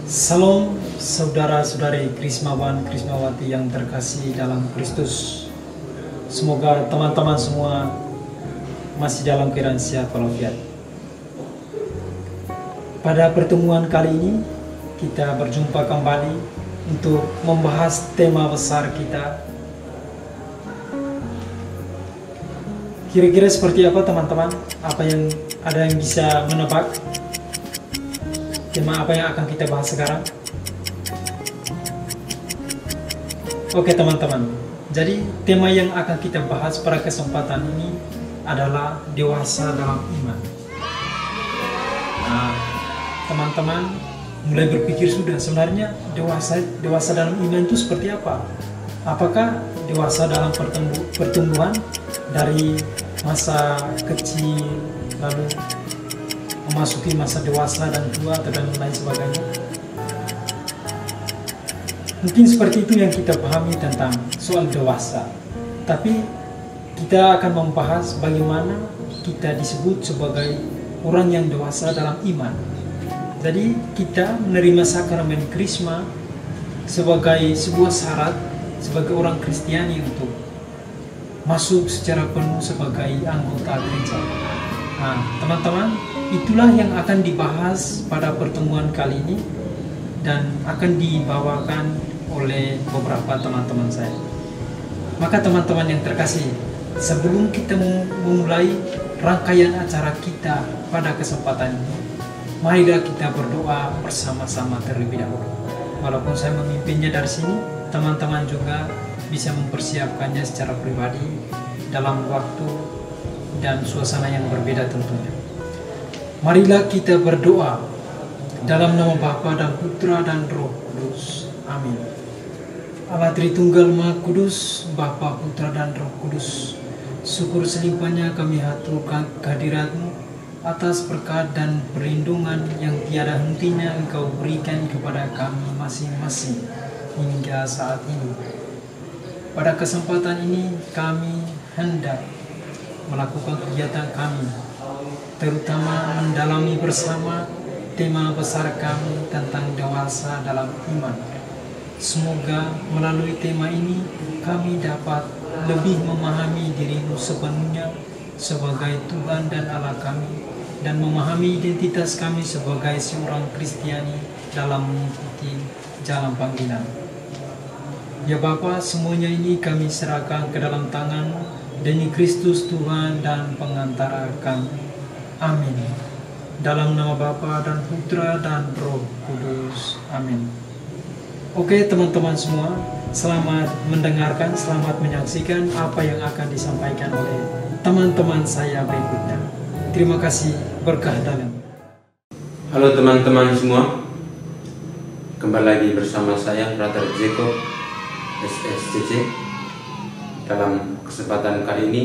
Salam saudara-saudari Krismawan Krismawati yang terkasih dalam Kristus. Semoga teman-teman semua masih dalam keadaan sehat walafiat. Pada pertemuan kali ini kita berjumpa kembali untuk membahas tema besar kita. Kira-kira seperti apa teman-teman? Ada yang bisa menebak? Tema apa yang akan kita bahas sekarang? Oke teman-teman, jadi tema yang akan kita bahas pada kesempatan ini adalah dewasa dalam iman. Nah, teman-teman mulai berpikir sudah sebenarnya dewasa dalam iman itu seperti apa? Apakah dewasa dalam pertumbuhan dari masa kecil lalu memasuki masa dewasa dan tua atau dan lain sebagainya? Mungkin seperti itu yang kita pahami tentang soal dewasa. Tapi kita akan membahas bagaimana kita disebut sebagai orang yang dewasa dalam iman. Jadi kita menerima sakramen Krisma sebagai sebuah syarat sebagai orang Kristiani untuk masuk secara penuh sebagai anggota gereja. Nah, teman-teman, itulah yang akan dibahas pada pertemuan kali ini dan akan dibawakan oleh beberapa teman-teman saya. Maka teman-teman yang terkasih, sebelum kita memulai rangkaian acara kita pada kesempatan ini, marilah kita berdoa bersama-sama terlebih dahulu. Walaupun saya memimpinnya dari sini, teman-teman juga bisa mempersiapkannya secara pribadi dalam waktu dan suasana yang berbeda tentunya. Marilah kita berdoa dalam nama Bapa dan Putra dan Roh Kudus. Amin. Allah Tritunggal Maha Kudus, Bapa, Putra dan Roh Kudus, syukur selimpahnya kami haturkan kehadirat-Mu atas berkat dan perlindungan yang tiada hentinya Engkau berikan kepada kami masing-masing hingga saat ini. Pada kesempatan ini kami hendak melakukan kegiatan kami, terutama mendalami bersama tema besar kami tentang dewasa dalam iman. Semoga melalui tema ini kami dapat lebih memahami diri-Mu sepenuhnya sebagai Tuhan dan Allah kami, dan memahami identitas kami sebagai seorang Kristiani dalam mengikuti jalan panggilan. Ya Bapa, semuanya ini kami serahkan ke dalam tangan-Mu demi Kristus Tuhan dan pengantara kami. Amin. Dalam nama Bapa dan Putra dan Roh Kudus. Amin. Oke teman-teman semua, selamat mendengarkan, selamat menyaksikan apa yang akan disampaikan oleh teman-teman saya berikutnya. Terima kasih, berkah dalam. Halo teman-teman semua, kembali lagi bersama saya Brother Jacob SSCC. Dalam kesempatan kali ini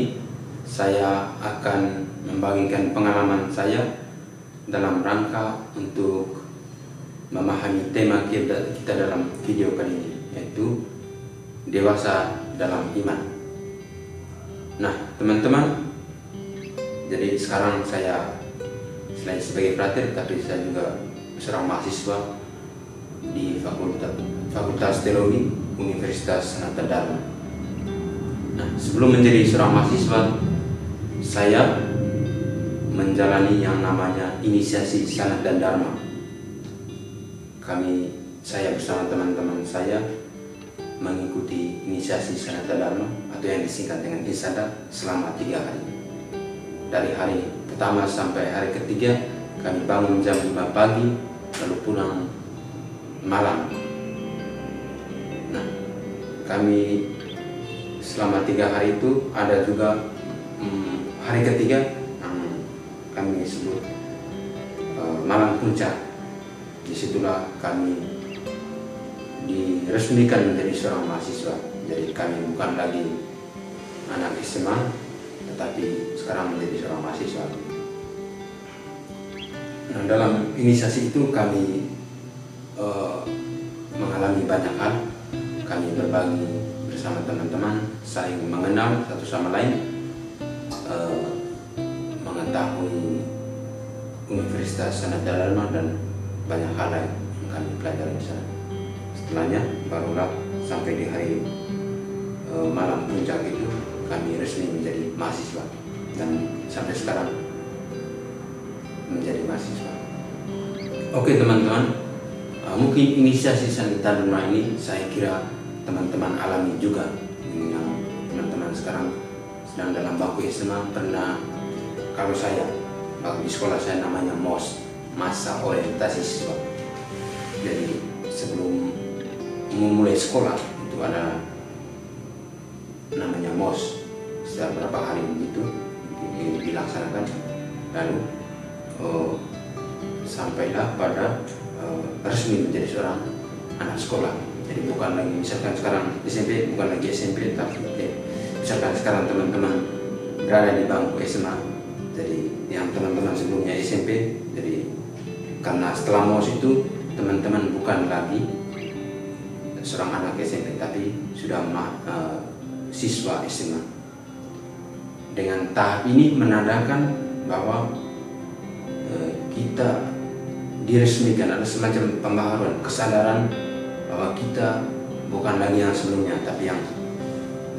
saya akan membagikan pengalaman saya dalam rangka untuk memahami tema kita dalam video kali ini, yaitu dewasa dalam iman. Nah teman-teman, jadi sekarang saya selain sebagai frater, tapi saya juga seorang mahasiswa di Fakultas Teologi Universitas Sanata Dharma. Nah, sebelum menjadi seorang mahasiswa, saya menjalani yang namanya inisiasi Sanat dan Dharma. Saya bersama teman-teman saya mengikuti inisiasi Sanat dan Dharma atau yang disingkat dengan Insada selama 3 hari. Dari hari pertama sampai hari ketiga, kami bangun jam 5 pagi, lalu pulang malam. Nah, kami selama 3 hari itu ada juga hari ketiga yang kami sebut malam puncak. Disitulah kami diresmikan menjadi seorang mahasiswa. Jadi kami bukan lagi anak SMA, tetapi sekarang menjadi seorang mahasiswa. Nah, dalam inisiasi itu kami mengalami banyak hal. Kami berbagi bersama teman-teman, saling mengenal satu sama lain, mengetahui Universitas Sanata Dharma dan banyak hal lain yang kami pelajari di sana. Setelahnya barulah sampai di hari malam puncak itu kami resmi menjadi mahasiswa, dan sampai sekarang menjadi mahasiswa. Oke teman-teman, mungkin inisiasi Sanita Dharma ini saya kira teman-teman alami juga. Yang teman-teman sekarang sedang dalam bangku SMA pernah, kalau saya waktu di sekolah saya namanya MOS, masa orientasi siswa. Jadi sebelum memulai sekolah itu ada namanya MOS, setelah beberapa hari begitu dilaksanakan, lalu sampailah pada resmi menjadi seorang anak sekolah. Jadi bukan lagi misalkan sekarang SMP, bukan lagi SMP, tapi misalkan sekarang teman-teman berada di bangku SMA, jadi yang teman-teman sebelumnya SMP, jadi karena setelah MOS itu teman-teman bukan lagi seorang anak SMP, tapi sudah siswa SMA. Dengan tahap ini menandakan bahwa kita diresmikan, ada semacam pembaharuan kesadaran bahwa kita bukan lagi yang sebelumnya, tapi yang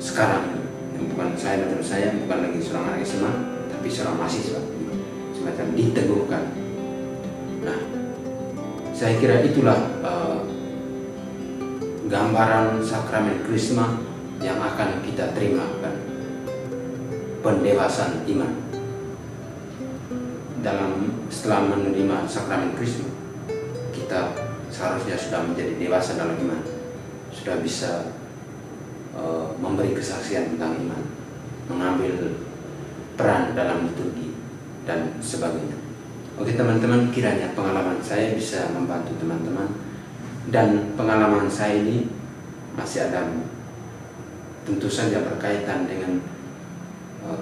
sekarang ini. Yang bukan saya, menurut saya bukan lagi seorang anak SMA, tapi seorang mahasiswa, semacam diteguhkan. Nah, saya kira itulah gambaran sakramen Krisma yang akan kita terima, kan? Pendewasaan iman. Setelah menerima sakramen Krisma, kita seharusnya sudah menjadi dewasa dalam iman, sudah bisa memberi kesaksian tentang iman, mengambil peran dalam liturgi dan sebagainya. Oke teman-teman, kiranya pengalaman saya bisa membantu teman-teman, dan pengalaman saya ini masih ada tentu saja berkaitan dengan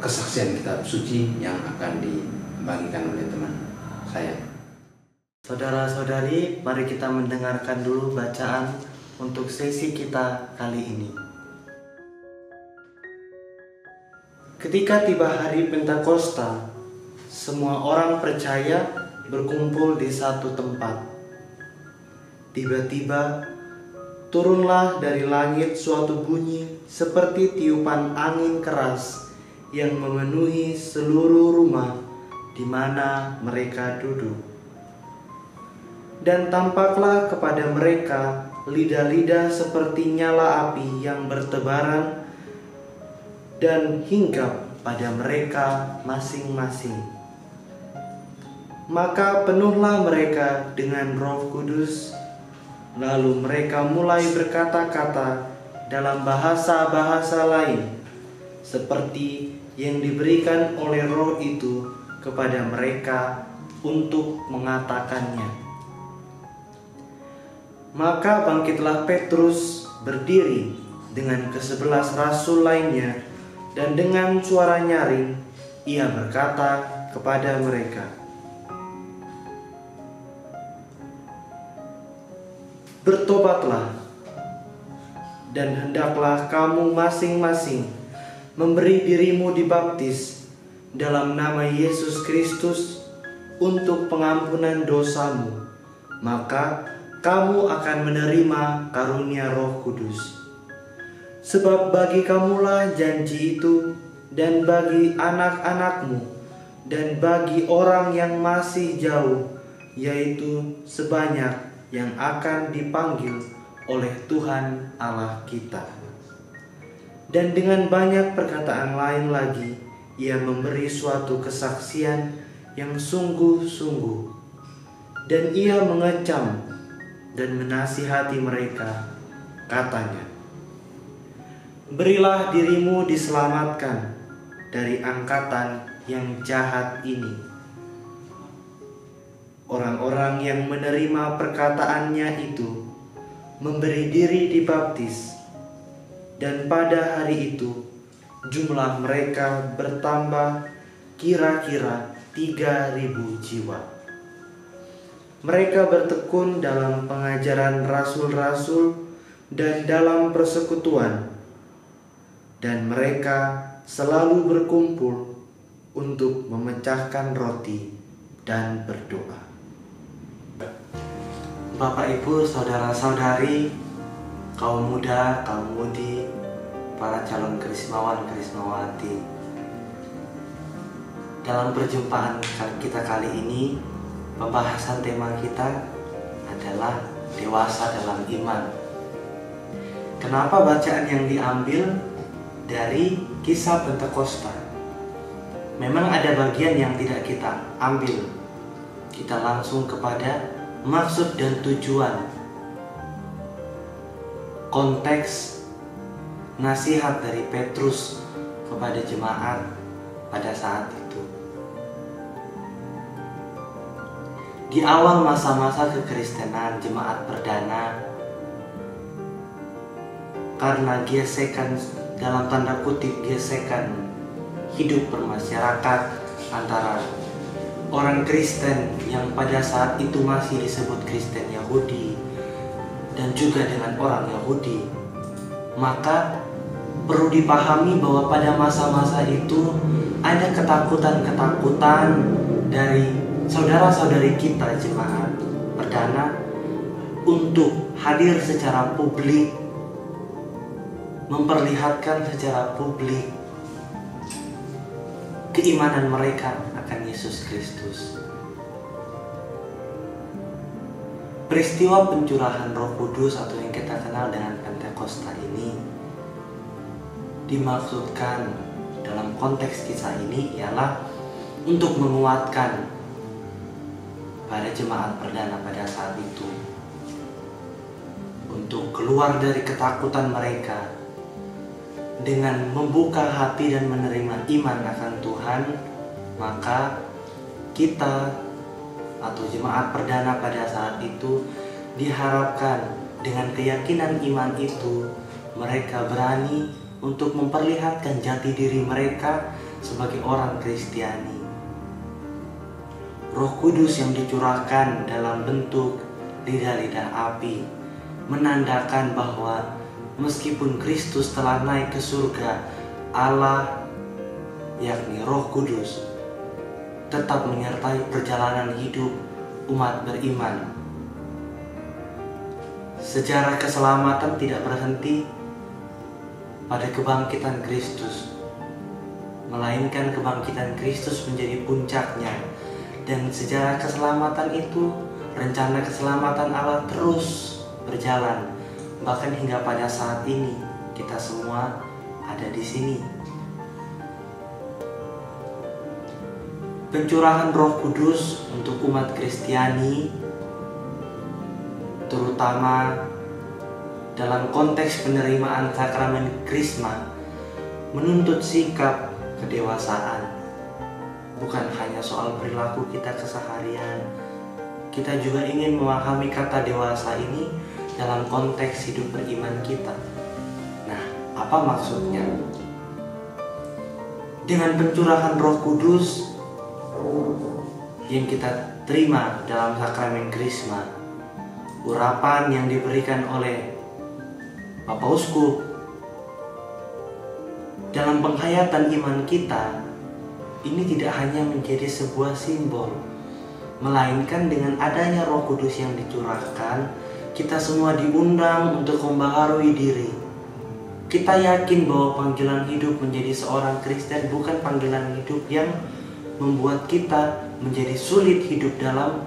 kesaksian kitab suci yang akan dibagikan oleh teman saya. Saudara-saudari, mari kita mendengarkan dulu bacaan untuk sesi kita kali ini. Ketika tiba hari Pentakosta, semua orang percaya berkumpul di satu tempat. Tiba-tiba turunlah dari langit suatu bunyi seperti tiupan angin keras yang memenuhi seluruh rumah di mana mereka duduk. Dan tampaklah kepada mereka lidah-lidah seperti nyala api yang bertebaran dan hinggap pada mereka masing-masing. Maka penuhlah mereka dengan Roh Kudus. Lalu mereka mulai berkata-kata dalam bahasa-bahasa lain, seperti yang diberikan oleh Roh itu kepada mereka untuk mengatakannya. Maka bangkitlah Petrus berdiri dengan ke-11 rasul lainnya, dan dengan suara nyaring ia berkata kepada mereka, "Bertobatlah, dan hendaklah kamu masing-masing memberi dirimu dibaptis dalam nama Yesus Kristus untuk pengampunan dosamu, maka kamu akan menerima karunia Roh Kudus. Sebab bagi kamulah janji itu, dan bagi anak-anakmu, dan bagi orang yang masih jauh, yaitu sebanyak yang akan dipanggil oleh Tuhan Allah kita." Dan dengan banyak perkataan lain lagi, ia memberi suatu kesaksian yang sungguh-sungguh. Dan ia mengecam dan menasihati mereka, katanya, "Berilah dirimu diselamatkan dari angkatan yang jahat ini." Orang-orang yang menerima perkataannya itu memberi diri dibaptis, dan pada hari itu jumlah mereka bertambah kira-kira 3.000 jiwa. Mereka bertekun dalam pengajaran rasul-rasul dan dalam persekutuan, dan mereka selalu berkumpul untuk memecahkan roti dan berdoa. Bapak Ibu, saudara-saudari, kaum muda, kaum mudi, para calon karismawan, karismawati. Dalam perjumpaan kita kali ini, pembahasan tema kita adalah dewasa dalam iman. Kenapa bacaan yang diambil dari kisah Pentakosta? Memang ada bagian yang tidak kita ambil. Kita langsung kepada maksud dan tujuan, konteks nasihat dari Petrus kepada jemaat pada saat itu. Di awal masa-masa kekristenan jemaat perdana, karena gesekan, dalam tanda kutip gesekan hidup bermasyarakat antara orang Kristen yang pada saat itu masih disebut Kristen Yahudi dan juga dengan orang Yahudi, maka perlu dipahami bahwa pada masa-masa itu ada ketakutan-ketakutan dari saudara-saudari kita jemaat perdana untuk hadir secara publik, memperlihatkan secara publik keimanan mereka akan Yesus Kristus. Peristiwa pencurahan Roh Kudus atau yang kita kenal dengan Pentakosta ini dimaksudkan dalam konteks kisah ini ialah untuk menguatkan pada jemaat perdana pada saat itu, untuk keluar dari ketakutan mereka dengan membuka hati dan menerima iman akan Tuhan. Maka kita atau jemaat perdana pada saat itu diharapkan dengan keyakinan iman itu mereka berani untuk memperlihatkan jati diri mereka sebagai orang Kristiani. Roh Kudus yang dicurahkan dalam bentuk lidah-lidah api menandakan bahwa meskipun Kristus telah naik ke surga, Allah, yakni Roh Kudus, tetap menyertai perjalanan hidup umat beriman. Sejarah keselamatan tidak berhenti pada kebangkitan Kristus, melainkan kebangkitan Kristus menjadi puncaknya. Dan sejarah keselamatan itu, rencana keselamatan Allah terus berjalan. Bahkan hingga pada saat ini kita semua ada di sini. Pencurahan Roh Kudus untuk umat Kristiani, terutama dalam konteks penerimaan sakramen Krisma, menuntut sikap kedewasaan. Bukan hanya soal perilaku kita keseharian, kita juga ingin memahami kata dewasa ini dalam konteks hidup beriman kita. Nah, apa maksudnya? Dengan pencurahan Roh Kudus yang kita terima dalam sakramen Krisma, urapan yang diberikan oleh Bapak Uskup dalam penghayatan iman kita, ini tidak hanya menjadi sebuah simbol, melainkan dengan adanya Roh Kudus yang dicurahkan, kita semua diundang untuk membaharui diri. Kita yakin bahwa panggilan hidup menjadi seorang Kristen bukan panggilan hidup yang membuat kita menjadi sulit hidup dalam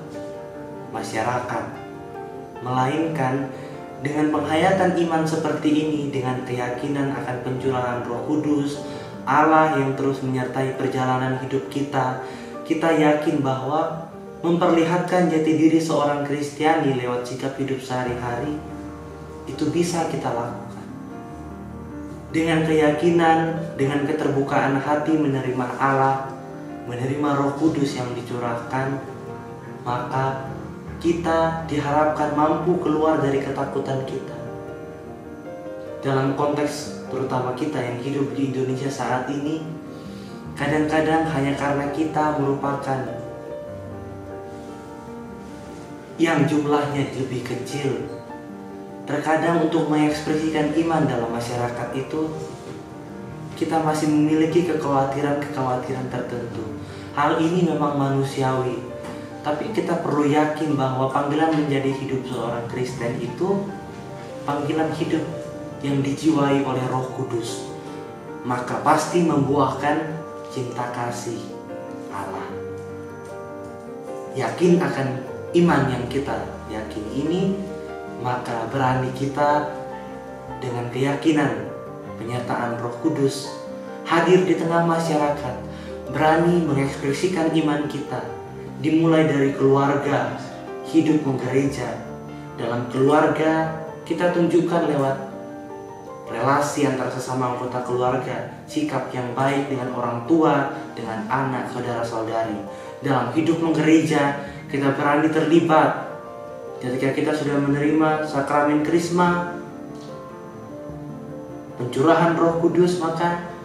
masyarakat, melainkan dengan penghayatan iman seperti ini, dengan keyakinan akan pencurahan Roh Kudus, Allah yang terus menyertai perjalanan hidup kita, kita yakin bahwa memperlihatkan jati diri seorang Kristiani lewat sikap hidup sehari-hari itu bisa kita lakukan. Dengan keyakinan, dengan keterbukaan hati menerima Allah, menerima Roh Kudus yang dicurahkan, maka kita diharapkan mampu keluar dari ketakutan kita. Dalam konteks terutama kita yang hidup di Indonesia saat ini, kadang-kadang hanya karena kita merupakan yang jumlahnya lebih kecil, terkadang untuk mengekspresikan iman dalam masyarakat itu kita masih memiliki kekhawatiran-kekhawatiran tertentu. Hal ini memang manusiawi, Tapi kita perlu yakin bahwa panggilan menjadi hidup seorang Kristen itu panggilan hidup yang dijiwai oleh Roh Kudus, maka pasti membuahkan cinta kasih Allah. Yakin akan iman yang kita yakin ini, maka berani kita dengan keyakinan penyertaan Roh Kudus hadir di tengah masyarakat, berani mengekspresikan iman kita, dimulai dari keluarga, hidup menggereja. Dalam keluarga kita tunjukkan lewat relasi antar sesama anggota keluarga, sikap yang baik dengan orang tua, dengan anak, saudara-saudari. Dalam hidup menggereja kita berani terlibat. Ketika kita sudah menerima sakramen Krisma, pencurahan Roh Kudus, maka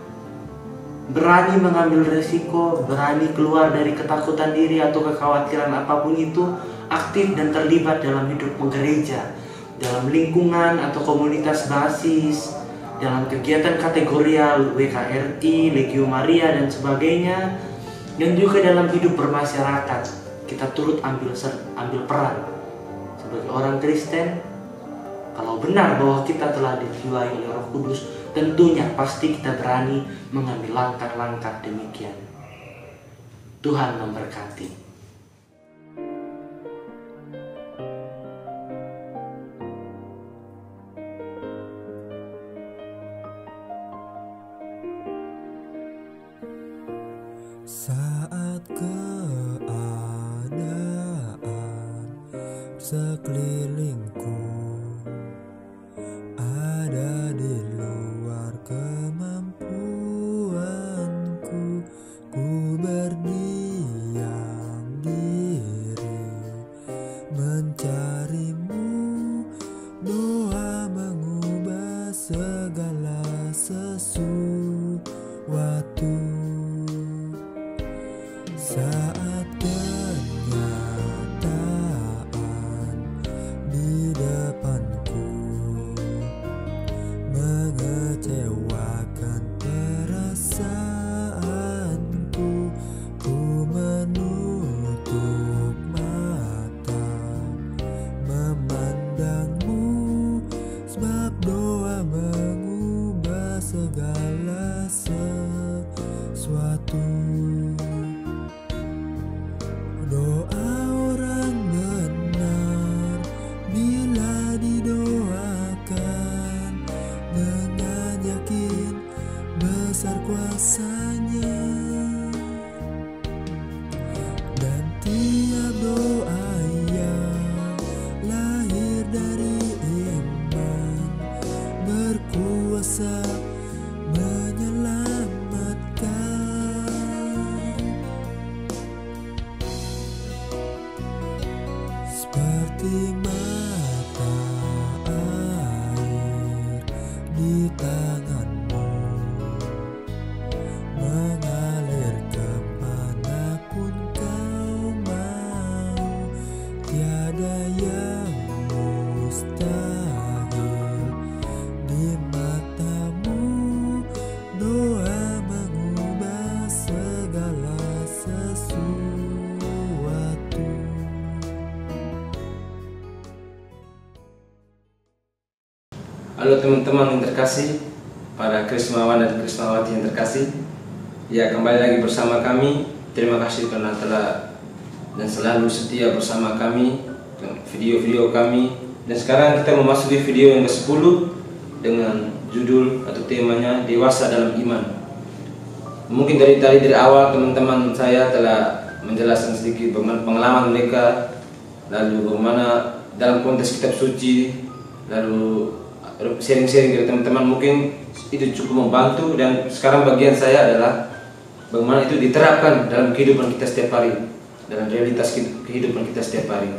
berani mengambil resiko, berani keluar dari ketakutan diri atau kekhawatiran apapun itu, aktif dan terlibat dalam hidup menggereja, dalam lingkungan atau komunitas basis, dalam kegiatan kategorial WKRI, Legio Maria dan sebagainya, dan juga dalam hidup bermasyarakat. Kita turut ambil peran sebagai orang Kristen. Kalau benar bahwa kita telah dijiwai oleh Roh Kudus, tentunya pasti kita berani mengambil langkah-langkah demikian. Tuhan memberkati. Saat keadaan sekelilingku ada di luar kemampuanku, ku berdiam diri mencarimu. Doa mengubah segala sesuatu. Saat kenyataan di depanku mengecewakan perasaanku, ku menutup mata memandangmu, sebab doa mengubah segala sesuatu. Doa orang benar bila didoakan dengan yakin besar kuasanya, dan tiap doa yang lahir dari iman berkuasa menyelamatkan. Seperti mata air di tanganmu, mengalir kemanapun kau mau. Tiada yang mustahil di matamu. Doa mengubah segala sesuatu. Halo teman-teman yang terkasih, para Krismawan dan Krismawati yang terkasih. Ya, kembali lagi bersama kami. Terima kasih karena telah dan selalu setia bersama kami, video-video kami. Dan sekarang kita memasuki video yang ke-10 dengan judul atau temanya Dewasa dalam Iman. Mungkin dari awal teman-teman saya telah menjelaskan sedikit bagaimana pengalaman mereka, lalu bagaimana dalam konteks kitab suci, lalu sharing-sharing dari teman-teman. Mungkin itu cukup membantu, dan sekarang bagian saya adalah bagaimana itu diterapkan dalam kehidupan kita setiap hari, dalam realitas kehidupan kita setiap hari.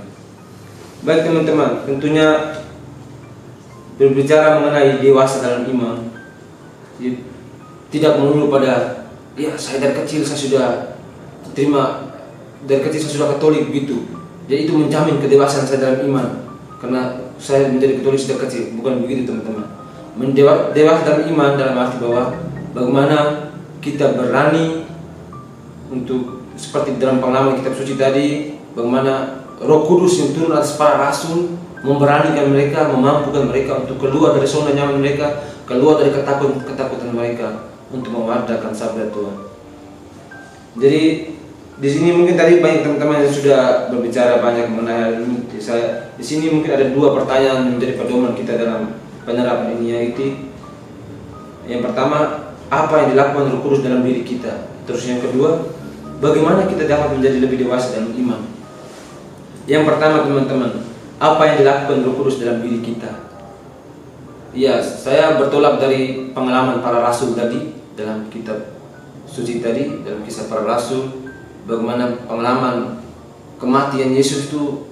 Baik teman-teman, tentunya berbicara mengenai dewasa dalam iman tidak melulu pada ya saya dari kecil saya sudah terima, dari kecil saya sudah Katolik gitu, jadi itu menjamin kedewasaan saya dalam iman karena saya menjadi Katolik sejak kecil. Bukan begitu teman-teman. Dewasa dalam iman dalam arti bahwa bagaimana kita berani untuk seperti dalam pengalaman kitab suci tadi, bagaimana Roh Kudus yang turun atas para rasul memberanikan mereka, memampukan mereka untuk keluar dari zona nyaman mereka, keluar dari ketakutan mereka untuk mewartakan sabda Tuhan. Jadi di sini mungkin tadi banyak teman-teman yang sudah berbicara banyak mengenai hal ini. Di sini mungkin ada dua pertanyaan yang menjadi pedoman kita dalam penerapan ini, yaitu yang pertama, apa yang dilakukan Roh Kudus dalam diri kita? Terus yang kedua, bagaimana kita dapat menjadi lebih dewasa dalam iman? Yang pertama teman-teman, apa yang dilakukan Roh Kudus dalam diri kita? Ya, saya bertolak dari pengalaman para rasul tadi dalam kitab suci tadi, dalam kisah para rasul, bagaimana pengalaman kematian Yesus itu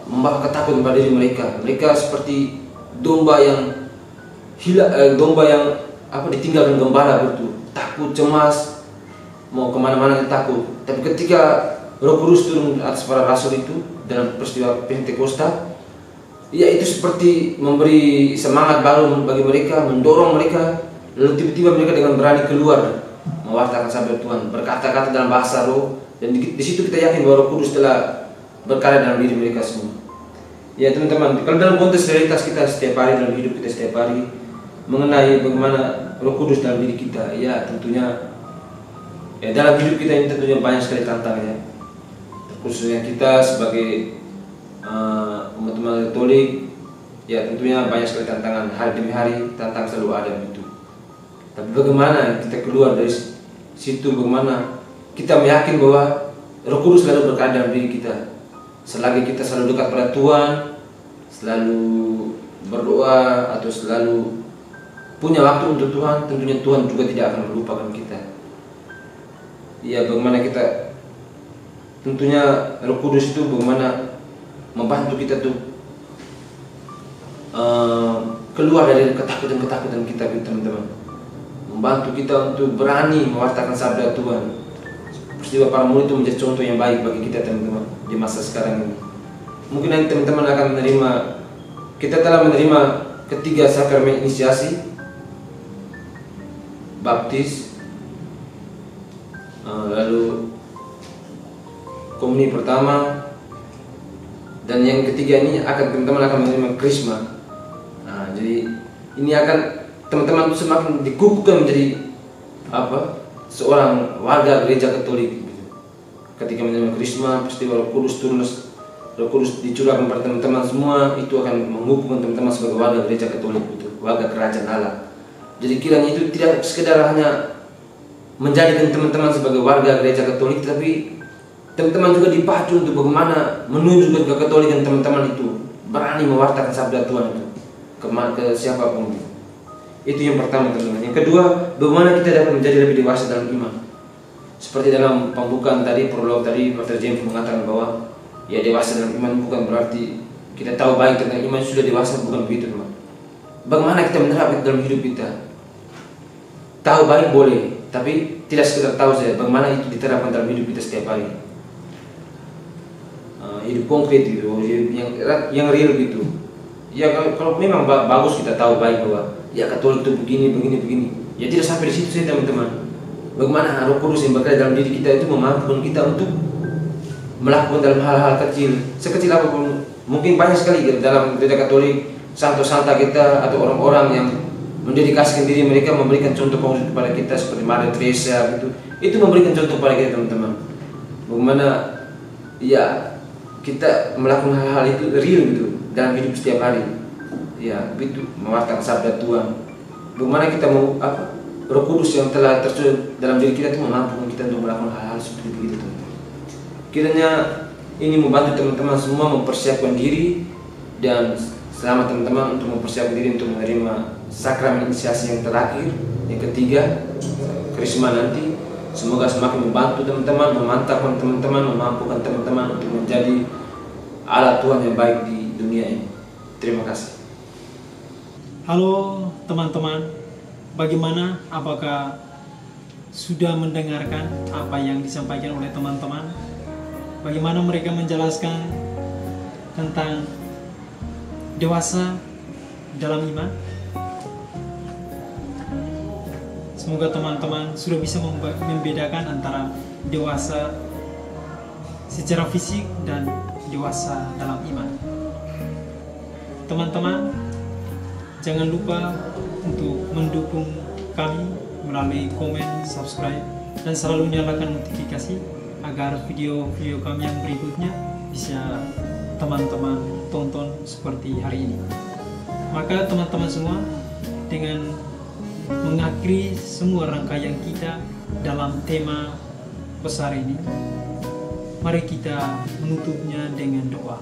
membawa ketakutan pada diri mereka. Mereka seperti domba yang ditinggalkan gembala begitu, takut, cemas, mau kemana-mana takut. Tapi ketika Roh Kudus turun atas para rasul itu dalam peristiwa Pentakosta, ya itu seperti memberi semangat baru bagi mereka, mendorong mereka, lalu tiba-tiba mereka dengan berani keluar mewartakan sabda Tuhan, berkata-kata dalam bahasa roh, dan di situ kita yakin bahwa Roh Kudus telah berkarya dalam diri mereka semua. Ya teman-teman, kalau dalam konteks realitas kita setiap hari, dalam hidup kita setiap hari, mengenai bagaimana Roh Kudus dalam diri kita, ya tentunya dalam hidup kita ini tentunya banyak sekali tantangannya. Khususnya kita sebagai umat Katolik, ya tentunya banyak sekali tantangan, hari demi hari tantangan selalu ada begitu. Tapi bagaimana kita keluar dari situ, bagaimana kita meyakin bahwa Roh Kudus selalu berkarya dalam diri kita, selagi kita selalu dekat pada Tuhan, selalu berdoa atau selalu punya waktu untuk Tuhan, tentunya Tuhan juga tidak akan melupakan kita. Ya, bagaimana kita, tentunya Roh Kudus itu bagaimana membantu kita tuh keluar dari ketakutan kita, teman-teman. Membantu kita untuk berani mewartakan sabda Tuhan. Peristiwa para murid itu menjadi contoh yang baik bagi kita, teman-teman, di masa sekarang ini. Mungkin nanti teman-teman akan menerima, kita telah menerima ketiga sakramen inisiasi, baptis, lalu komuni pertama, dan yang ketiga ini teman-teman akan menerima krisma. Nah, jadi ini akan teman-teman semakin dikukuhkan menjadi seorang warga gereja Katolik. Ketika menerima krisma, peristiwa Roh Kudus turun, Roh Kudus dicurahkan pada teman-teman semua, itu akan mengukuhkan teman-teman sebagai warga gereja Katolik, warga kerajaan Allah. Jadi kiranya itu tidak sekedar hanya menjadikan teman-teman sebagai warga gereja Katolik, tapi teman-teman juga dipacu untuk bagaimana menunjukkan kekatolikan teman-teman itu, berani mewartakan sabda Tuhan itu ke siapapun. Itu yang pertama, teman-teman. Yang kedua, bagaimana kita dapat menjadi lebih dewasa dalam iman. Seperti dalam pembukaan tadi, prolog tadi, Dr. James mengatakan bahwa ya dewasa dalam iman bukan berarti kita tahu baik tentang iman sudah dewasa, bukan begitu, teman. Bagaimana kita menerapkan dalam hidup kita? Tahu baik boleh, tapi tidak sekedar tahu saja, bagaimana itu diterapkan dalam hidup kita setiap hari. Hidup konkret gitu, yang real gitu. Ya kalau memang bagus kita tahu baik bahwa ya Katolik itu begini, ya tidak sampai di situ saja, teman-teman. Bagaimana Roh Kudus yang bekerja dalam diri kita itu memampukan kita untuk melakukan dalam hal-hal kecil, sekecil apapun. Mungkin banyak sekali dalam gereja Katolik, santo-santa kita atau orang-orang yang mendedikasikan diri mereka, memberikan contoh konkret kepada kita seperti Maria Teresa gitu. Itu memberikan contoh kepada kita, teman-teman. Bagaimana ya kita melakukan hal-hal itu real gitu dalam hidup setiap hari. Ya, begitu mewartakan sabda Tuhan. Bagaimana kita mau Roh Kudus yang telah tersusun dalam diri kita itu memampukan kita untuk melakukan hal-hal seperti begitu, teman-teman. Kiranya ini membantu teman-teman semua mempersiapkan diri, dan selamat teman-teman untuk mempersiapkan diri untuk menerima sakramen inisiasi yang terakhir, yang ketiga, krisma nanti. Semoga semakin membantu teman-teman, memantapkan teman-teman, memampukan teman-teman untuk menjadi alat Tuhan yang baik di dunia ini. Terima kasih. Halo teman-teman, bagaimana? Apakah sudah mendengarkan apa yang disampaikan oleh teman-teman? Bagaimana mereka menjelaskan tentang dewasa dalam iman? Semoga teman-teman sudah bisa membedakan antara dewasa secara fisik dan dewasa dalam iman. Teman-teman, jangan lupa untuk mendukung kami melalui komen, subscribe, dan selalu nyalakan notifikasi agar video-video kami yang berikutnya bisa teman-teman tonton seperti hari ini. Maka teman-teman semua, dengan mengakhiri semua rangkaian kita dalam tema besar ini, mari kita menutupnya dengan doa.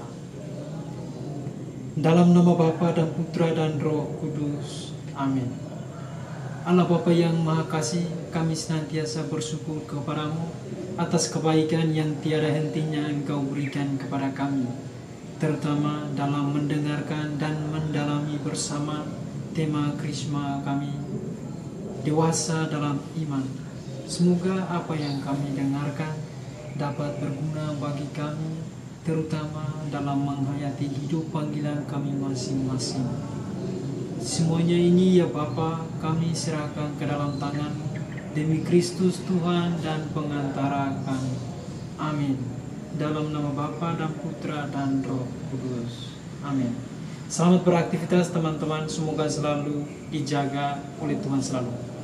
Dalam nama Bapa dan Putra dan Roh Kudus. Amin. Allah Bapa yang Maha Kasih, kami senantiasa bersyukur kepadamu atas kebaikan yang tiada hentinya Engkau berikan kepada kami, terutama dalam mendengarkan dan mendalami bersama tema Krisma kami, dewasa dalam iman. Semoga apa yang kami dengarkan dapat berguna bagi kami, terutama dalam menghayati hidup panggilan kami masing-masing. Semuanya ini ya Bapa, kami serahkan ke dalam tangan-Mu demi Kristus Tuhan dan pengantara kami. Amin. Dalam nama Bapa dan Putra dan Roh Kudus. Amin. Selamat beraktivitas teman-teman, semoga selalu dijaga oleh Tuhan selalu.